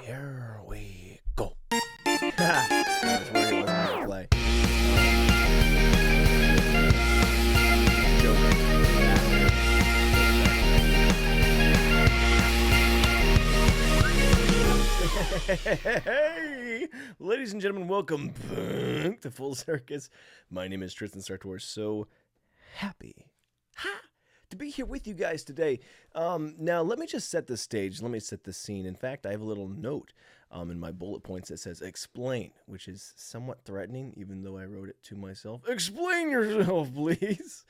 Here we go. I was worried it wasn't going to play. Hey, ladies and gentlemen, welcome back to Full Circus. My name is Tristan Sartoris. So happy to be here with you guys today. Now, let me just set the stage. Let me set the scene. In fact, I have a little note in my bullet points that says explain, which is somewhat threatening, even though I wrote it to myself. Explain yourself, please.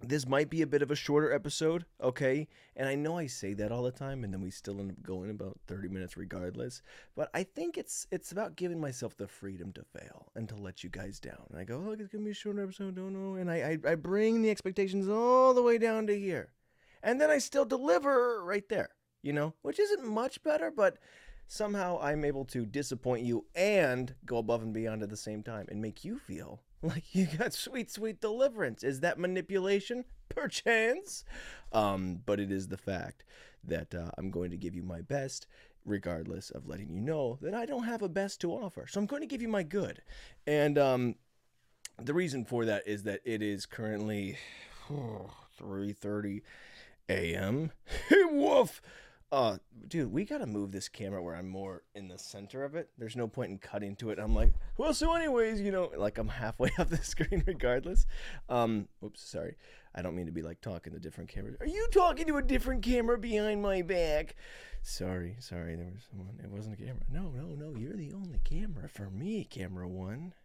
This might be a bit of a shorter episode, okay? And I know I say that all the time, and then we still end up going about 30 minutes regardless. But I think it's about giving myself the freedom to fail and to let you guys down. And I go, look, it's going to be a shorter episode, don't know. And I bring the expectations all the way down to here. And then I still deliver right there, you know? Which isn't much better, but somehow I'm able to disappoint you and go above and beyond at the same time and make you feel like you got sweet, sweet deliverance. Is that manipulation? Perchance. But it is the fact that I'm going to give you my best, regardless of letting you know that I don't have a best to offer. So I'm going to give you my good. And the reason for that is that it is currently 3:30 a.m. Woof! Dude, we gotta move this camera where I'm more in the center of it. There's no point in cutting to it. I'm like, well, so anyways, you know, like I'm halfway up the screen regardless. Oops, sorry. I don't mean to be like talking to different cameras. Are you talking to a different camera behind my back? Sorry. There was someone. It wasn't a camera. No. You're the only camera for me, camera one.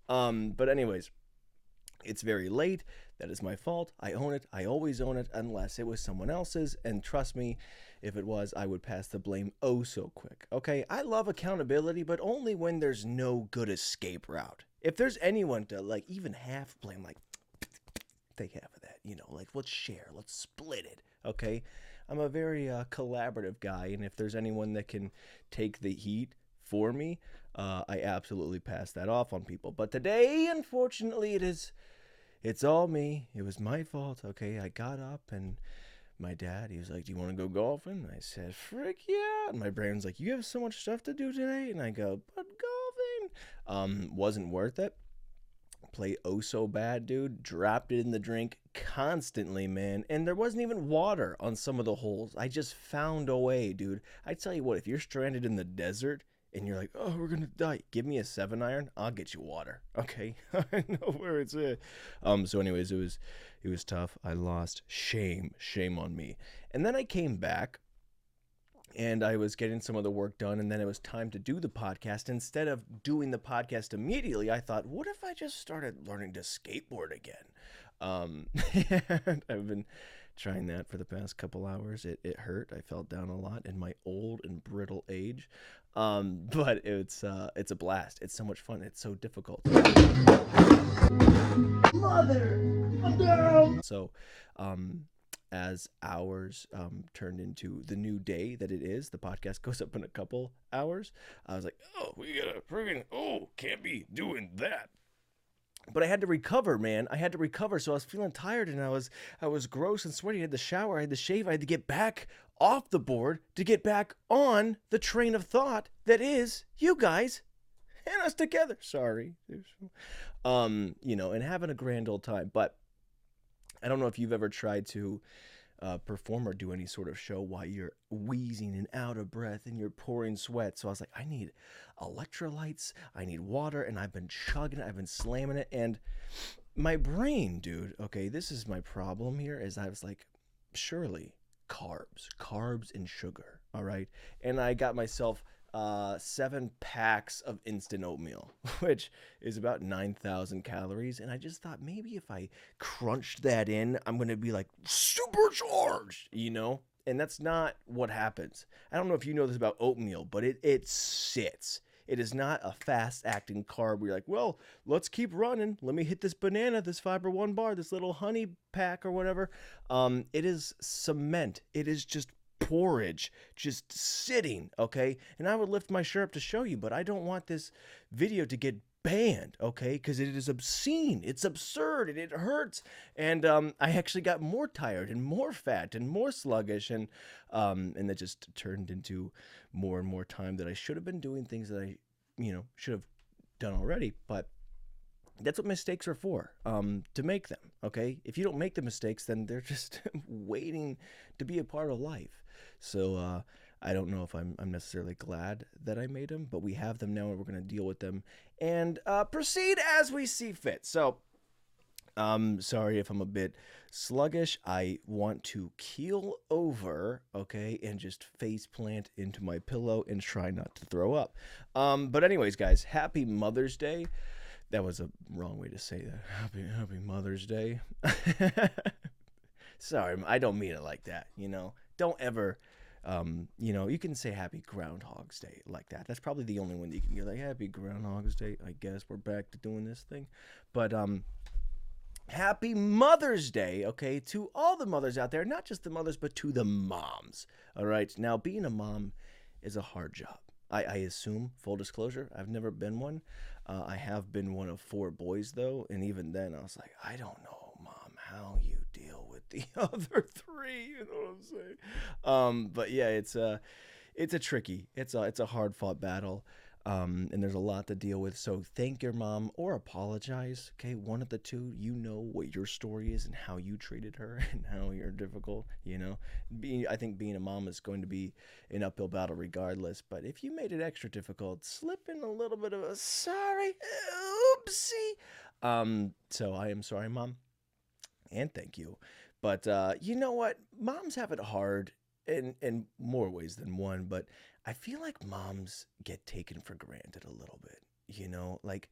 But anyways, it's very late. That is my fault. I own it. I always own it unless it was someone else's. And trust me, if it was, I would pass the blame oh so quick. Okay? I love accountability, but only when there's no good escape route. If there's anyone to like even half blame, like take half of that, you know, like let's share, let's split it. Okay? I'm a very collaborative guy, and if there's anyone that can take the heat for me, I absolutely pass that off on people. But today, unfortunately, it's all me. It was my fault. Okay, I got up and my dad, he was like, do you want to go golfing? And I said, frick yeah. And my brain's like, you have so much stuff to do today? And I go, but golfing wasn't worth it. Played oh so bad, dude. Dropped it in the drink constantly, man. And there wasn't even water on some of the holes. I just found a way, dude. I tell you what, if you're stranded in the desert and you're like, oh, we're going to die, give me a 7-iron, I'll get you water, okay? I know where it's at. So anyways, it was tough. I lost. Shame on me. And then I came back, and I was getting some of the work done, and then it was time to do the podcast. Instead of doing the podcast immediately, I thought, what if I just started learning to skateboard again? And I've been trying that for the past couple hours. It hurt. I fell down a lot in my old and brittle age. But it's a blast. It's so much fun. It's so difficult. Mother, I'm down. So, as hours turned into the new day that it is, the podcast goes up in a couple hours. I was like, oh, we gotta can't be doing that. But I had to recover, man. So I was feeling tired, and I was gross and sweaty. I had to shower, I had to shave, I had to get back off the board to get back on the train of thought that is you guys and us together. Sorry. You know, and having a grand old time. But I don't know if you've ever tried to perform or do any sort of show while you're wheezing and out of breath and you're pouring sweat. So I was like, I need electrolytes, I need water, and I've been chugging it, I've been slamming it, and my brain, dude, okay, this is my problem here, is I was like, surely carbs and sugar, all right? And I got myself 7 packs of instant oatmeal, which is about 9,000 calories. And I just thought maybe if I crunched that in, I'm going to be like supercharged, you know? And that's not what happens. I don't know if you know this about oatmeal, but it sits. It is not a fast-acting carb where you're like, well, let's keep running. Let me hit this banana, this Fiber One bar, this little honey pack or whatever. It is cement. It is just porridge, just sitting, okay? And I would lift my shirt up to show you, but I don't want this video to get banned, okay? Because it is obscene, it's absurd, and it hurts. And I actually got more tired and more fat and more sluggish, and that just turned into more and more time that I should have been doing things that I, should have done already. But that's what mistakes are for, to make them, okay? If you don't make the mistakes, then they're just waiting to be a part of life. So I don't know if I'm necessarily glad that I made them, but we have them now, and we're going to deal with them and proceed as we see fit. So sorry if I'm a bit sluggish. I want to keel over, okay, and just face plant into my pillow and try not to throw up. But anyways, guys, happy Mother's Day. That was a wrong way to say that. Happy Mother's Day. Sorry, I don't mean it like that, Don't ever, you can say Happy Groundhog's Day like that. That's probably the only one that you can get, like, Happy Groundhog's Day. I guess we're back to doing this thing. But Happy Mother's Day, okay, to all the mothers out there. Not just the mothers, but to the moms, all right? Now, being a mom is a hard job. I assume, full disclosure, I've never been one. I have been one of 4 boys, though, and even then, I was like, I don't know, Mom, how you deal with the other 3, you know what I'm saying? But yeah, it's a hard-fought battle, and there's a lot to deal with, so thank your mom, or apologize, okay? One of the two, what your story is and how you treated her and how you're difficult, I think being a mom is going to be an uphill battle regardless, but if you made it extra difficult, slip in a little bit of a sorry, oopsie. So I am sorry, Mom, and thank you. But you know what? Moms have it hard in more ways than one, but I feel like moms get taken for granted a little bit, like,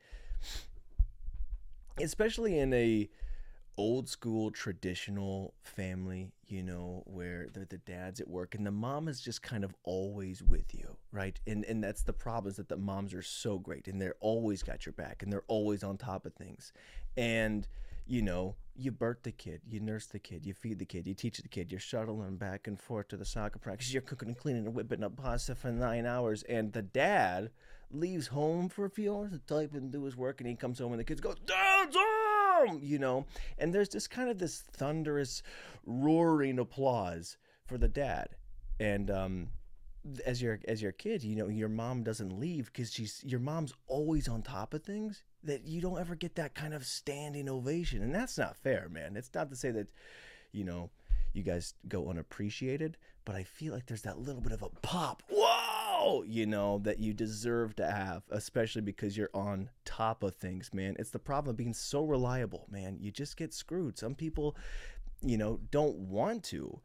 especially in a old school traditional family, where the dad's at work and the mom is just kind of always with you, right? And that's the problem, is that the moms are so great and they're always got your back and they're always on top of things. And you birth the kid, you nurse the kid, you feed the kid, you teach the kid, you're shuttling them back and forth to the soccer practice, you're cooking and cleaning and whipping up pasta for 9 hours, and the dad leaves home for a few hours to type and do his work, and he comes home and the kids go, "Dad's home!" And there's this kind of this thunderous, roaring applause for the dad. And as your kid, your mom doesn't leave because your mom's always on top of things, that you don't ever get that kind of standing ovation. And that's not fair, man. It's not to say that, you guys go unappreciated, but I feel like there's that little bit of a pop, whoa, that you deserve to have, especially because you're on top of things, man. It's the problem of being so reliable, man. You just get screwed. Some people, don't want to,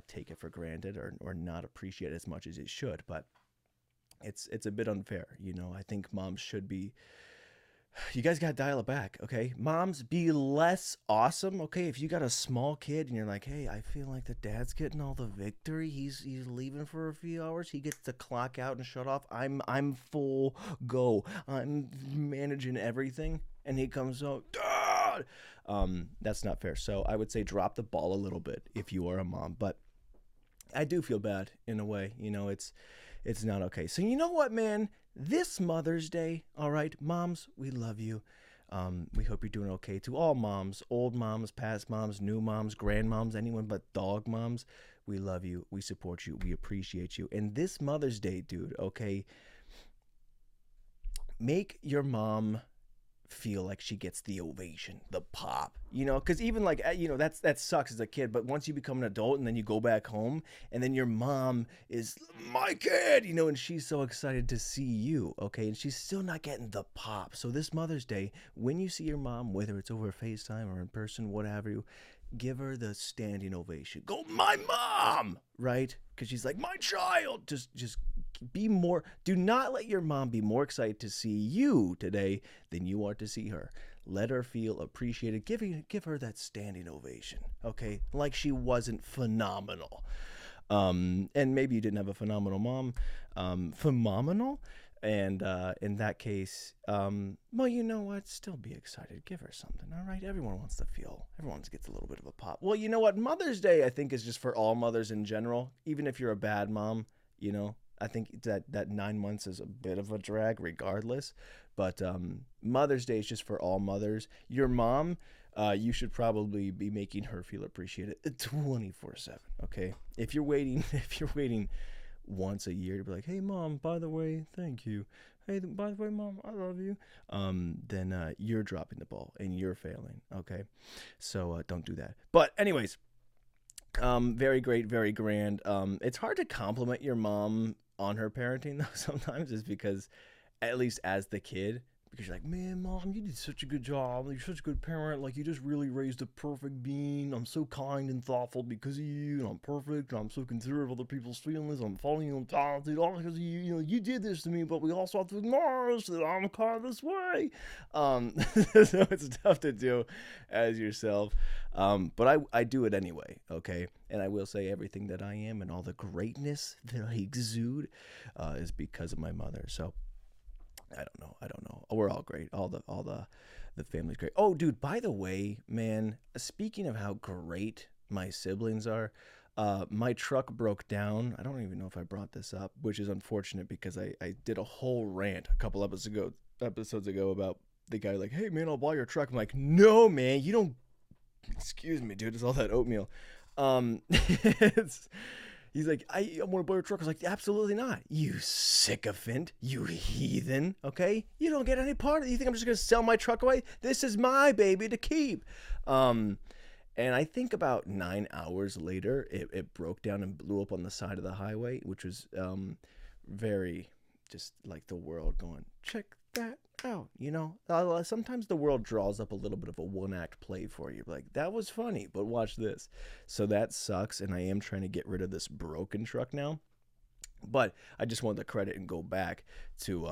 take it for granted or not appreciate it as much as it should, but it's a bit unfair. I think moms should be, you guys gotta dial it back, okay? Moms, be less awesome, okay? If you got a small kid and you're like, hey, I feel like the dad's getting all the victory, he's leaving for a few hours, he gets to clock out and shut off, I'm full go, I'm managing everything, and he comes out, Dad! That's not fair. So I would say drop the ball a little bit if you are a mom, but I do feel bad in a way. It's not okay. So you know what, man? This Mother's Day, all right, moms, we love you. We hope you're doing okay. To all moms, old moms, past moms, new moms, grandmoms, anyone but dog moms, we love you. We support you. We appreciate you. And this Mother's Day, dude, okay, make your mom feel like she gets the ovation, the pop, because even like, that sucks as a kid, but once you become an adult and then you go back home and then your mom is my kid, and she's so excited to see you, okay, and she's still not getting the pop. So this Mother's Day, when you see your mom, whether it's over FaceTime or in person, whatever, you give her the standing ovation. Go, my mom, right? Because she's like, my child. Just be more, do not let your mom be more excited to see you today than you are to see her. Let her feel appreciated. Give her that standing ovation, okay? Like she wasn't phenomenal. And maybe you didn't have a phenomenal mom. Phenomenal. And in that case, well, you know what? Still be excited. Give her something, all right? Everyone gets a little bit of a pop. Well, you know what? Mother's Day, I think, is just for all mothers in general. Even if you're a bad mom, I think that 9 months is a bit of a drag regardless. But Mother's Day is just for all mothers. Your mom, you should probably be making her feel appreciated 24/7. Okay, if you're waiting, once a year to be like, hey mom, by the way, thank you. Hey, by the way, mom, I love you. Then you're dropping the ball and you're failing. Okay, so don't do that. But anyways, very great, very grand. It's hard to compliment your mom on her parenting though sometimes, is because, at least as the kid, because you're like, man, mom, you did such a good job. You're such a good parent. Like, you just really raised a perfect being. I'm so kind and thoughtful because of you, and I'm perfect, and I'm so considerate of other people's feelings. I'm following you on path, dude, all because of you. You know, you did this to me, but we also have to acknowledge that I'm kind of this way. So it's tough to do as yourself. But I do it anyway, okay? And I will say everything that I am and all the greatness that I exude is because of my mother. So I don't know. We're all great. All the family's great. Oh, dude, by the way, man, speaking of how great my siblings are, my truck broke down. I don't even know if I brought this up, which is unfortunate because I did a whole rant a couple episodes ago about the guy like, hey, man, I'll buy your truck. I'm like, no, man, you don't. Excuse me, dude. It's all that oatmeal. He's like, I want to buy your truck. I was like, absolutely not. You sycophant. You heathen. Okay? You don't get any part of it. You think I'm just going to sell my truck away? This is my baby to keep. And I think about 9 hours later, it broke down and blew up on the side of the highway, which was very just like the world going, check that out, you know? Sometimes the world draws up a little bit of a one-act play for you. Like, that was funny, but watch this. So that sucks, and I am trying to get rid of this broken truck now. But I just wanted to credit and go back to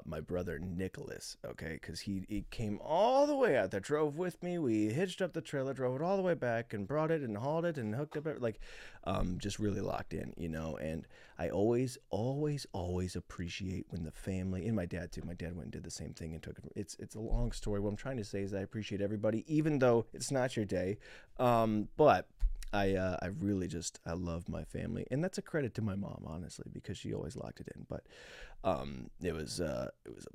my brother Nicholas, okay? Because he came all the way out there, drove with me. We hitched up the trailer, drove it all the way back, and brought it and hauled it and hooked up it, like, just really locked in, you know? And I always appreciate when the family, and my dad too. My dad went and did the same thing and took it. It's a long story. What I'm trying to say is I appreciate everybody, even though it's not your day. But I really just, I love my family, and that's a credit to my mom, honestly, because she always locked it in. But it was a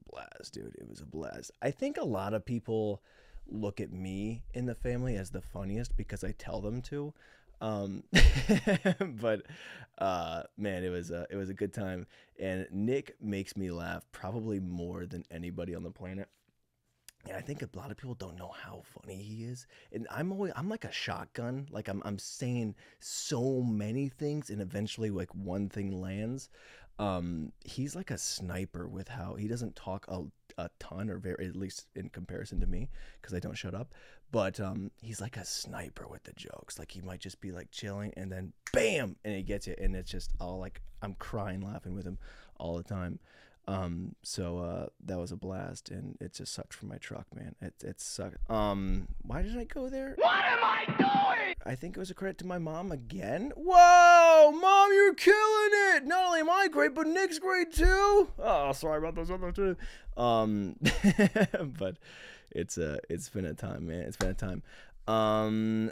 blast, dude. It was a blast. I think a lot of people look at me in the family as the funniest because I tell them to. But man, it was a good time, and Nick makes me laugh probably more than anybody on the planet. And I think a lot of people don't know how funny he is. And I'm like a shotgun. Like I'm saying so many things, and eventually like one thing lands. He's like a sniper with how he doesn't talk a ton, or very, at least in comparison to me, because I don't shut up. But he's like a sniper with the jokes. Like, he might just be like chilling, and then bam, and he gets it, and it's just all like, I'm crying laughing with him all the time. So that was a blast, and it just sucked for my truck, man. It sucked. Why did I go there? What am I doing? I think it was a credit to my mom again. Whoa, Mom, you're killing it! Not only am I great, but Nick's great too. Oh, sorry about those other two. But it's been a time, man. It's been a time.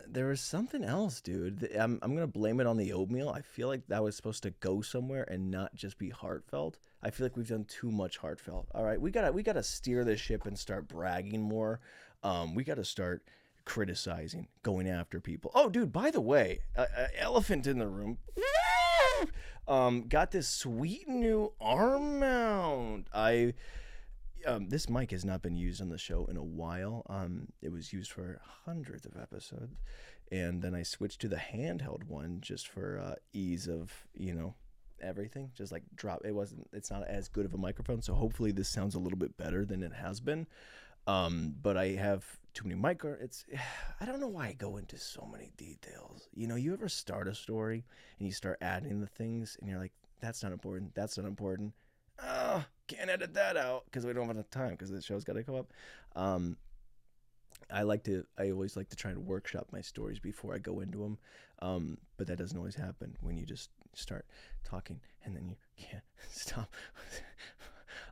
There was something else, dude. I'm gonna blame it on the oatmeal. I feel like that was supposed to go somewhere and not just be heartfelt. I feel like we've done too much heartfelt. All right, we gotta steer this ship and start bragging more. We gotta start criticizing, going after people. Oh, dude, by the way, elephant in the room. Got this sweet new arm mount. This mic has not been used on the show in a while. It was used for hundreds of episodes, and then I switched to the handheld one just for ease of, everything. Just like it's not as good of a microphone, so hopefully this sounds a little bit better than it has been. But I have too many I don't know why I go into so many details. You ever start a story and you start adding the things, and you're like, that's not important. That's not important. Can't edit that out because we don't have enough time because the show's got to go up. I always like to try and workshop my stories before I go into them. But that doesn't always happen when you just start talking and then you can't stop.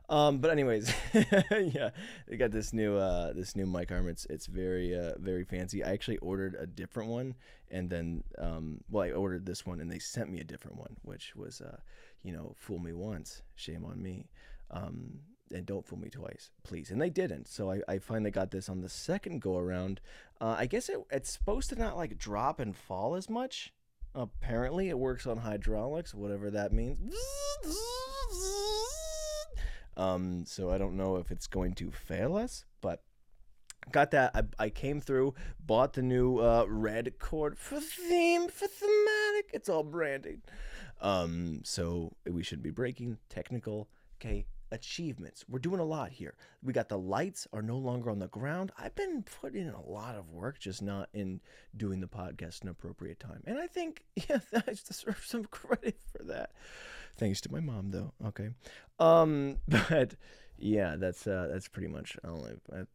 But anyways, yeah, they got this new mic arm. It's very fancy. I actually ordered a different one, and then I ordered this one, and they sent me a different one, which was fool me once, shame on me. And don't fool me twice, please. And they didn't. So I finally got this on the second go around. I guess it's supposed to not like drop and fall as much. Apparently, it works on hydraulics, whatever that means. So I don't know if it's going to fail us, but got that. I came through, bought the new red cord for thematic. It's all branding. So we should be breaking technical. Okay. Achievements. We're doing a lot here. We got the lights are no longer on the ground. I've been putting in a lot of work, just not in doing the podcast in appropriate time. And I think, I deserve some credit for that. Thanks to my mom, though. Okay. But yeah, that's pretty much all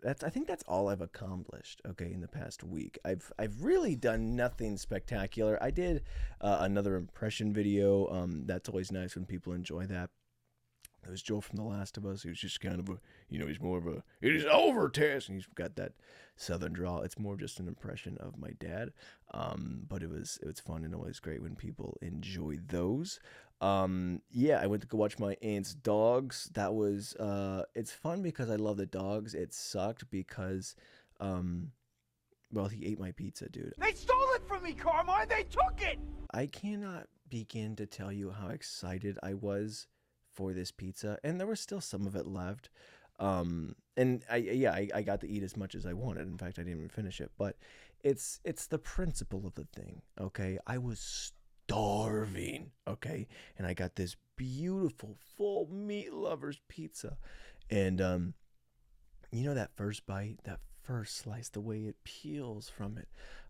I think that's all I've accomplished. Okay, in the past week, I've really done nothing spectacular. I did another impression video. That's always nice when people enjoy that. It was Joel from The Last of Us. He was just kind of he's more of it is over, Tess. And he's got that southern drawl. It's more just an impression of my dad. But it was fun and always great when people enjoy those. I went to go watch my aunt's dogs. That was, it's fun because I love the dogs. It sucked because, he ate my pizza, dude. They stole it from me, Carmine. They took it. I cannot begin to tell you how excited I was for this pizza, and there was still some of it left. And I got to eat as much as I wanted. In fact, I didn't even finish it, but it's the principle of the thing. Okay. I was starving. Okay. And I got this beautiful full meat lovers pizza. And, that first bite, that first slice, the way it peels from it,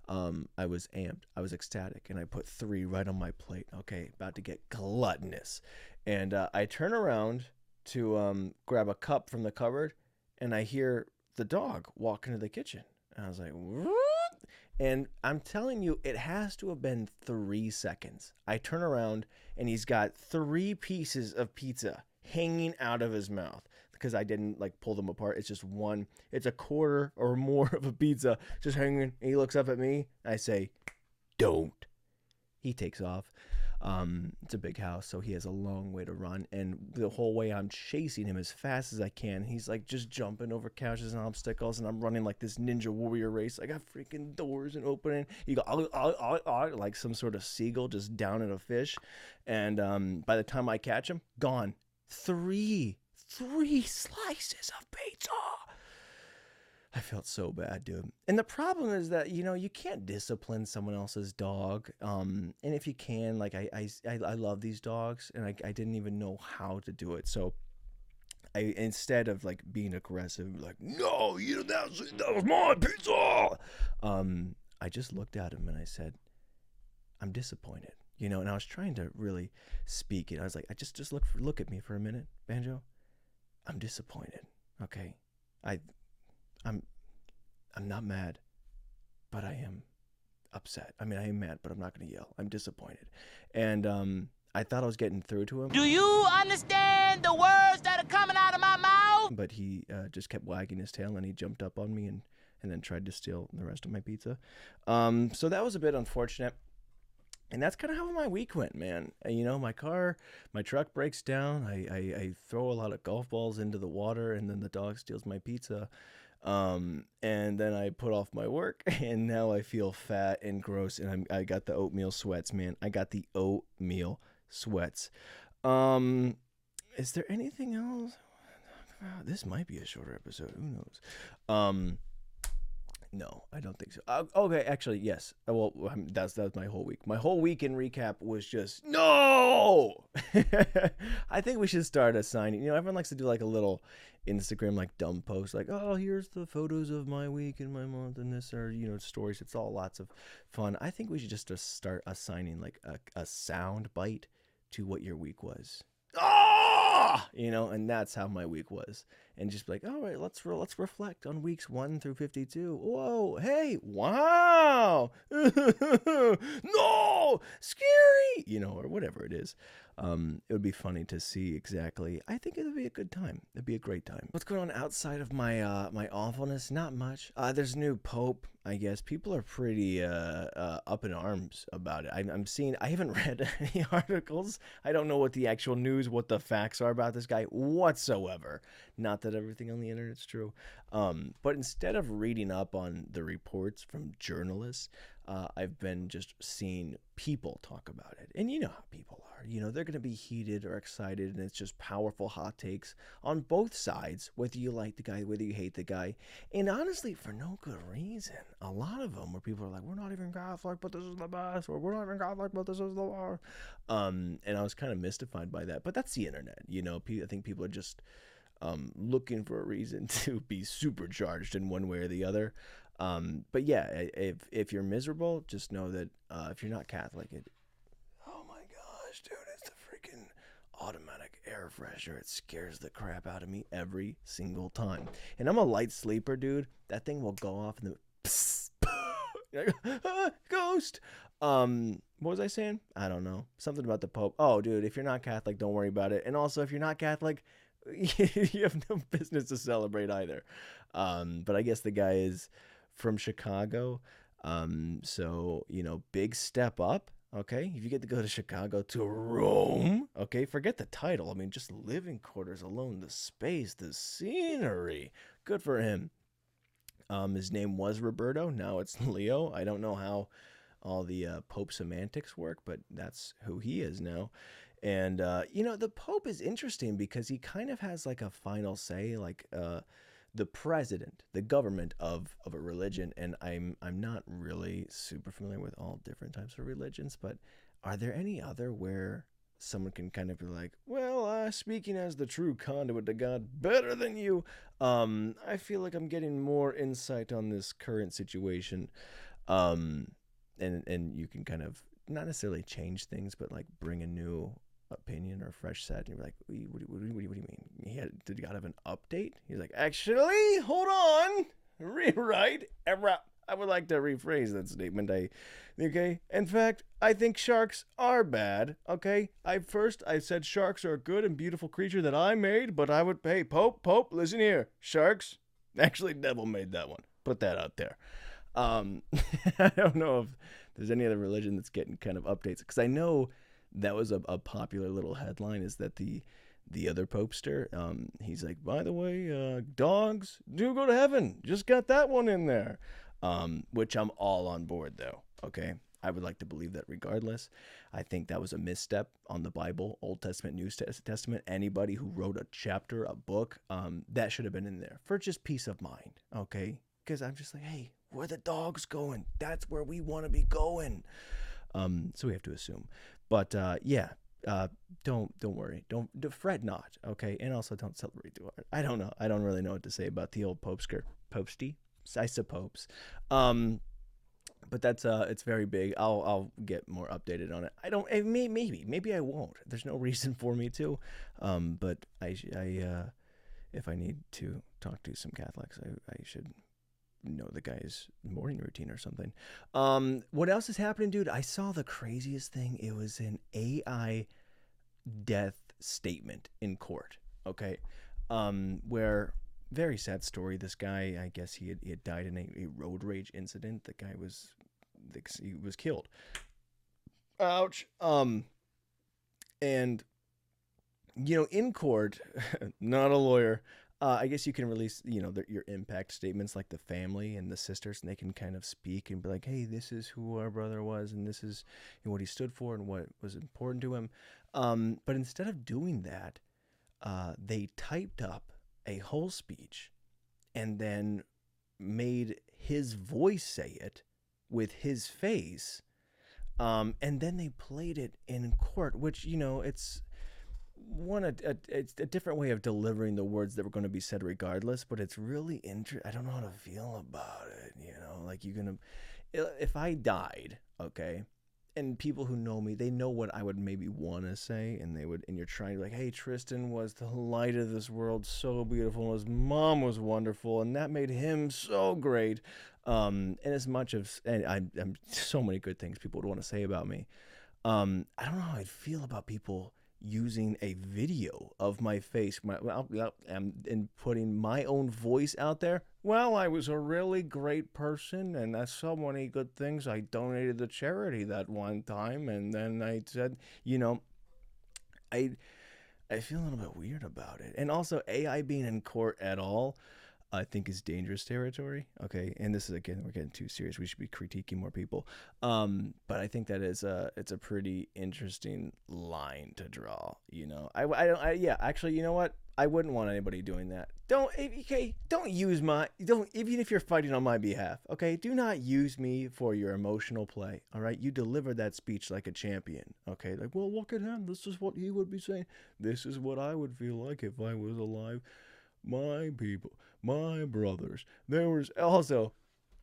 I was amped. I was ecstatic, and I put 3 right on my plate. Okay, about to get gluttonous. And I turn around to grab a cup from the cupboard, and I hear the dog walk into the kitchen. And I was like, what? And I'm telling you, it has to have been 3 seconds. I turn around, and he's got 3 pieces of pizza hanging out of his mouth, because I didn't pull them apart. It's just one. It's a quarter or more of a pizza just hanging. And he looks up at me. I say, don't. He takes off. It's a big house, so he has a long way to run. And the whole way I'm chasing him as fast as I can. He's just jumping over couches and obstacles, and I'm running like this ninja warrior race. I got freaking doors and opening. You go, like some sort of seagull just down at a fish. And by the time I catch him, gone. 3 slices of pizza. I felt so bad, dude. And the problem is that, you can't discipline someone else's dog. And if you can, I love these dogs, and I didn't even know how to do it. So instead of being aggressive, no, that was my pizza. I just looked at him and I said, I'm disappointed, and I was trying to really speak it. I was like, I just look at me for a minute, Banjo. I'm disappointed. Okay. I'm not mad, but I am upset. I mean, I am mad, but I'm not going to yell. I'm disappointed. And I thought I was getting through to him. Do you understand the words that are coming out of my mouth? But he just kept wagging his tail, and he jumped up on me and then tried to steal the rest of my pizza. So that was a bit unfortunate. And that's kind of how my week went, man. My truck breaks down. I throw a lot of golf balls into the water, and then the dog steals my pizza. And then I put off my work, and now I feel fat and gross, and I got the oatmeal sweats, man. I got the oatmeal sweats. Is there anything else? This might be a shorter episode. Who knows? No, I don't think so. Okay, actually, yes. Well, that's my whole week. My whole week in recap was just no. I think we should start assigning. Everyone likes to do a little Instagram dumb post, oh, here's the photos of my week and my month and this, or stories. It's all lots of fun. I think we should just start assigning a sound bite to what your week was. And that's how my week was. And just be all right, let's reflect on weeks 1 through 52. Whoa, hey, wow. No, oh, scary, or whatever it is. It would be funny to see exactly. I think it would be a good time. It'd be a great time. What's going on outside of my my awfulness? Not much. There's a new pope, I guess. People are pretty up in arms about it. I'm seeing. I haven't read any articles. I don't know what the actual news, what the facts are about this guy whatsoever. Not that everything on the internet's true. But instead of reading up on the reports from journalists, I've been just seeing people talk about it. And you know how people are. They're going to be heated or excited, and it's just powerful hot takes on both sides, whether you like the guy, whether you hate the guy. And honestly, for no good reason. A lot of them where people are like, we're not even Catholic, but this is the best, or we're not even Catholic, but this is the worst. And I was kind of mystified by that. But that's the internet. I think people are just looking for a reason to be supercharged in one way or the other. But yeah, if you're miserable, just know that if you're not Catholic, oh my gosh, dude, it's the freaking automatic air freshener. It scares the crap out of me every single time. And I'm a light sleeper, dude. That thing will go off and then ghost. What was I saying? I don't know. Something about the Pope. Oh, dude, if you're not Catholic, don't worry about it. And also, if you're not Catholic, you have no business to celebrate either. But I guess the guy is from Chicago. So, big step up. Okay. If you get to go to Chicago to Rome, okay, forget the title. I mean, just living quarters alone, the space, the scenery. Good for him. His name was Roberto. Now it's Leo. I don't know how all the Pope semantics work, but that's who he is now. And, the Pope is interesting because he kind of has like a final say, like the president, the government of a religion. And I'm not really super familiar with all different types of religions, but are there any other where someone can kind of be like, well, speaking as the true conduit to God, better than you, I feel like I'm getting more insight on this current situation. And you can kind of not necessarily change things, but like bring a new opinion or fresh set. And you're like, what do you mean? Did God have an update? He's like, actually, hold on, rewrite. I would like to rephrase that statement. Okay. In fact, I think sharks are bad. Okay. I said sharks are a good and beautiful creature that I made, but hey, Pope, listen here. Sharks, actually, devil made that one. Put that out there. I don't know if there's any other religion that's getting kind of updates, because I know that was a popular little headline, is that the other popester, he's like, by the way, dogs do go to heaven. Just got that one in there, which I'm all on board though. Okay. I would like to believe that regardless. I think that was a misstep on the Bible, Old Testament, New Testament. Anybody who wrote a chapter, a book, that should have been in there for just peace of mind. Okay. Because I'm just like, hey, where the dog's going? That's where we want to be going. So we have to assume. But yeah, don't worry. Don't fret not. Okay, and also don't celebrate too hard. I don't know. I don't really know what to say about the old popesty, I suppose. But that's it's very big. I'll get more updated on it. I don't. Maybe I won't. There's no reason for me to. But I if I need to talk to some Catholics, I should know the guy's morning routine or something. What else is happening, dude? I saw the craziest thing. It was an AI death statement in court. Okay. Where, very sad story. This guy, I guess he had died in a road rage incident. The guy was killed. Ouch. And in court, not a lawyer, I guess you can release, your impact statements, like the family and the sisters, and they can kind of speak and be like, hey, this is who our brother was, and this is what he stood for and what was important to him. But instead of doing that, they typed up a whole speech and then made his voice say it with his face. And then they played it in court, which, it's it's a different way of delivering the words that were going to be said regardless, but it's really interesting. I don't know how to feel about it. Like if I died, okay, and people who know me, they know what I would maybe want to say, and you're trying to be like, hey, Tristan was the light of this world, so beautiful, his mom was wonderful, and that made him so great. And as much as and I'm so many good things people would want to say about me. I don't know how I'd feel about people using a video of my face and putting my own voice out there. Well, I was a really great person, and that's so many good things. I donated to charity that one time, and then I said, I I feel a little bit weird about it. And also, AI being in court at all, I think is dangerous territory. Okay, and this is, again, we're getting too serious. We should be critiquing more people. But I think that it's a pretty interesting line to draw. Yeah, actually, you know what? I wouldn't want anybody doing that. Don't use even if you're fighting on my behalf. Okay, do not use me for your emotional play. All right, you delivered that speech like a champion. Okay, like, well, look at him. This is what he would be saying. This is what I would feel like if I was alive. My people, my brothers. There was also,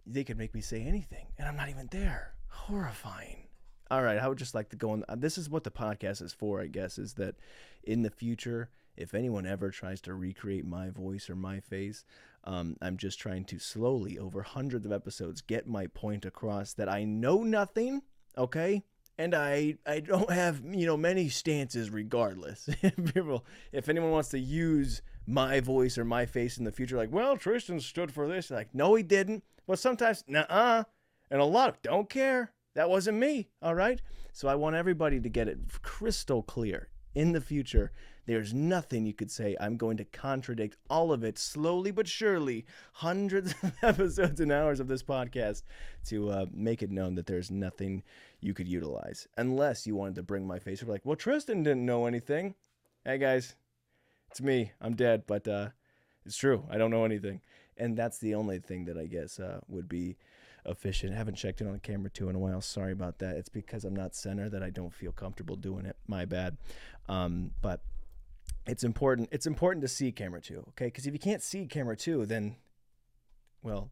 they could make me say anything, and I'm not even there. Horrifying. All right, I would just like to go on. This is what the podcast is for, I guess, is that in the future, if anyone ever tries to recreate my voice or my face, I'm just trying to slowly, over hundreds of episodes, get my point across that I know nothing, okay? And I don't have, many stances regardless. If anyone wants to use my voice or my face in the future, like, well, Tristan stood for this. Like, no, he didn't. Well, sometimes, nuh-uh. And a lot of, don't care. That wasn't me, all right? So I want everybody to get it crystal clear. In the future, there's nothing you could say. I'm going to contradict all of it slowly but surely. Hundreds of episodes and hours of this podcast to make it known that there's nothing you could utilize. Unless you wanted to bring my face. You're like, well, Tristan didn't know anything. Hey, guys, it's me. I'm dead, but it's true. I don't know anything. And that's the only thing that I guess would be efficient. I haven't checked in on camera 2 in a while. Sorry about that. It's because I'm not center that I don't feel comfortable doing it. My bad. But it's important. It's important to see camera 2, okay? Because if you can't see camera 2, then, well,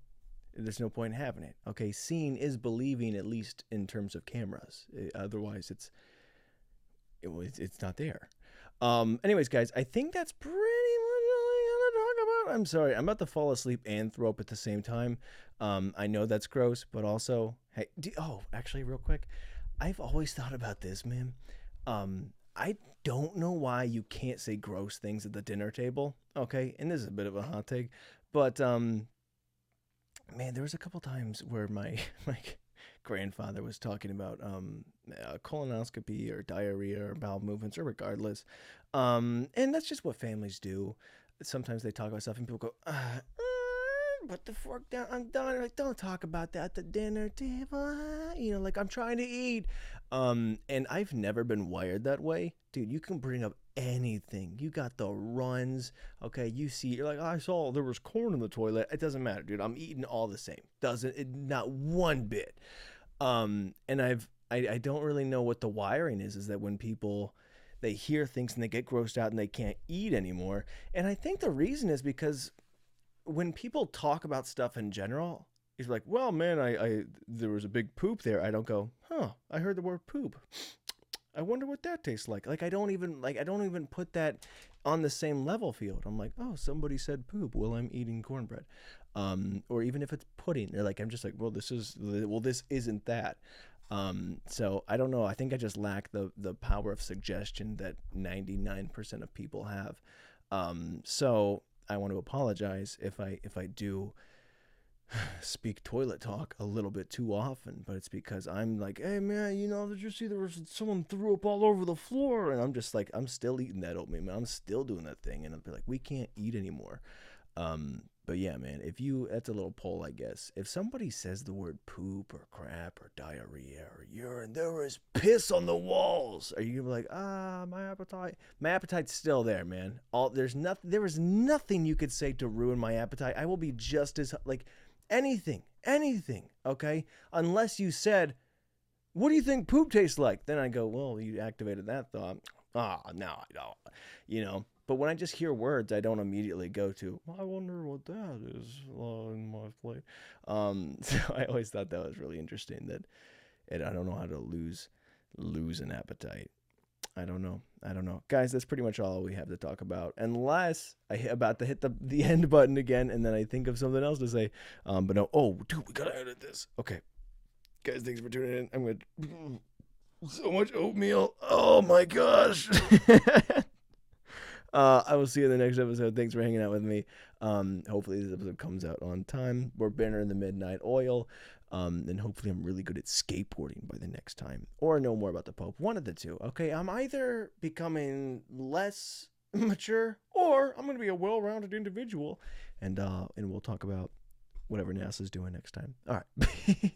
there's no point in having it. Okay, seeing is believing, at least in terms of cameras. Otherwise, it's not there. Anyways, guys, I think that's pretty much all I gotta talk about. I'm sorry, I'm about to fall asleep and throw up at the same time. I know that's gross, but also, hey, actually, real quick, I've always thought about this, man. I don't know why you can't say gross things at the dinner table. Okay, and this is a bit of a hot take, but man, there was a couple times where my grandfather was talking about colonoscopy or diarrhea or bowel movements or regardless, and that's just what families do. Sometimes they talk about stuff and people go, put the fork down, I'm done. Like, don't talk about that at the dinner table. Like, I'm trying to eat. And I've never been wired that way. Dude, you can bring up anything. You got the runs. Okay, you're like, I saw there was corn in the toilet. It doesn't matter, dude. I'm eating all the same. Not one bit. And I don't really know what the wiring is that when people, they hear things and they get grossed out and they can't eat anymore. And I think the reason is because when people talk about stuff in general, it's like, well, man, there was a big poop there. I don't go, I heard the word poop. I wonder what that tastes like. Like, I don't even put that on the same level field. I'm like, oh, somebody said poop. Well, I'm eating cornbread. Or even if it's pudding, they're like, I'm just like, this isn't that. So I don't know. I think I just lack the power of suggestion that 99% of people have. So I want to apologize if I do speak toilet talk a little bit too often, but it's because I'm like, hey man, did you see there was someone threw up all over the floor? And I'm just like, I'm still eating that oatmeal, man. I'm still doing that thing. And I'll be like, we can't eat anymore. But yeah, man, that's a little poll, I guess. If somebody says the word poop or crap or diarrhea or urine, there was piss on the walls, are you like, my appetite's still there, man. There was nothing you could say to ruin my appetite. I will be just as, like, anything, okay? Unless you said, what do you think poop tastes like? Then I go, well, you activated that thought. No, I don't, But when I just hear words, I don't immediately go to, I wonder what that is in my plate. So I always thought that was really interesting, that I don't know how to lose an appetite. I don't know. Guys, that's pretty much all we have to talk about. Unless about to hit the end button again, and then I think of something else to say. But no. Oh, dude, we gotta edit this. Okay. Guys, thanks for tuning in. I'm going to... So much oatmeal. Oh, my gosh. I will see you in the next episode. Thanks for hanging out with me. Hopefully this episode comes out on time. We're banner in the midnight oil. And hopefully I'm really good at skateboarding by the next time. Or know more about the Pope. One of the two. Okay, I'm either becoming less mature or I'm going to be a well-rounded individual. And we'll talk about whatever NASA's doing next time. All right.